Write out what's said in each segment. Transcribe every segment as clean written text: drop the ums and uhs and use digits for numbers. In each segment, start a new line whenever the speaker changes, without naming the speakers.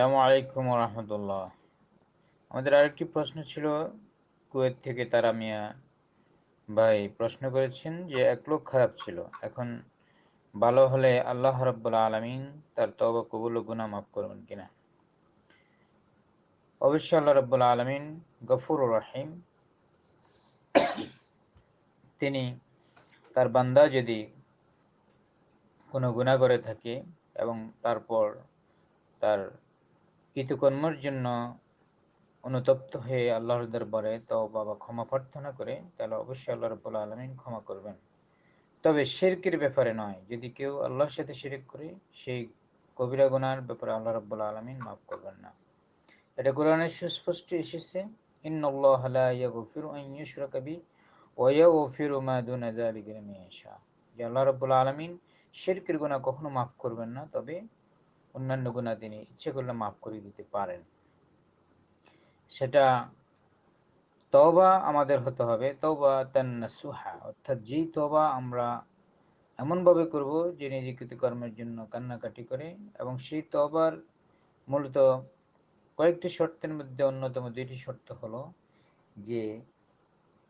আসসালামু আলাইকুম রহমতুল্লাহ। আমাদের আরেকটি প্রশ্ন ছিল কুয়েত থেকে তারা মিয়া ভাই প্রশ্ন করেছেন যে এক লোক খারাপ ছিল, এখন ভালো হলে আল্লাহ রাব্বুল আলামিন তার তওবা কবুল ও গুনাহ মাফ করবেন কিনা? অবশ্যই আল্লাহ রাব্বুল আলামিন গফুরুর রহিম। তিনি তার বান্দা যদি কোনো গুনাহ করে থাকে এবং তারপর তার কৃতকর্মের জন্য অনুতপ্ত হয়ে আল্লাহর দরবারে তওবা বা ক্ষমা প্রার্থনা করে, তাহলে অবশ্যই আল্লাহ রাব্বুল আলামিন ক্ষমা করবেন। তবে শিরকের ব্যাপারে নয়। যদি কেউ আল্লাহর সাথে শিরক করে, সেই কবিরা গুনার ব্যাপারে আল্লাহ রাব্বুল আলামিন মাফ করবেন না। এটা কোরআনে সুস্পষ্ট এসেছে, ইন্নাল্লাহা লা ইয়াগফিরু আন ইউশরাকা বিহি ওয়া ইয়াগফিরু মা দুনা যালিকা লিমান ইয়াশা। যে আল্লাহ রাব্বুল আলামিন শিরকের গুনাহ কখনো মাফ করবেন না, তবে অন্যান্য গুনাহ তিনি ইচ্ছে করলে মাফ করে দিতে পারেন। সেটা তওবা আমাদের হতে হবে তওবাতান নাসুহা, অর্থাৎ যেই তওবা আমরা এমনভাবে করব যে নিজে কৃতকর্মের জন্য কান্নাকাটি করে, এবং সেই তওবার মূলত কয়েকটি শর্তের মধ্যে অন্যতম দুইটি শর্ত হলো যে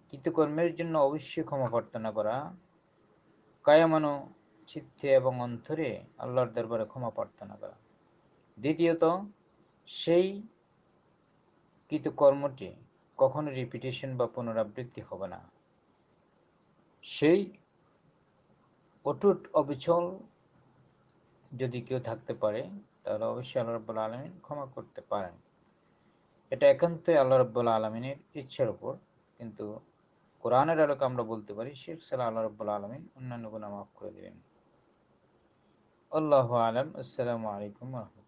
কৃতকর্মের জন্য অবশ্যই ক্ষমা প্রার্থনা করা, কায়ামানো চিত্তে এবং অন্তরে আল্লাহর দরবারে ক্ষমা প্রার্থনা করা। দ্বিতীয়ত, সেই কৃতকর্মটি কখনো রিপিটেশন বা পুনরাবৃত্তি হবে না। সেই অটুট অবিচল যদি কেউ থাকতে পারে, তাহলে অবশ্যই আল্লাহ রাব্বুল আলামিন ক্ষমা করতে পারেন। এটা একান্তই আল্লাহ রাব্বুল আলামিনের ইচ্ছার উপর। কিন্তু কোরআনের আলোকে আমরা বলতে পারি শিরক ছাড়া আল্লাহ রাব্বুল আলামিন অন্যান্য গুনাহ মাফ করে দিবেন। আল্লাহু আলাম। আসসালামু আলাইকুম ওয়া রাহমাতুল্লাহ।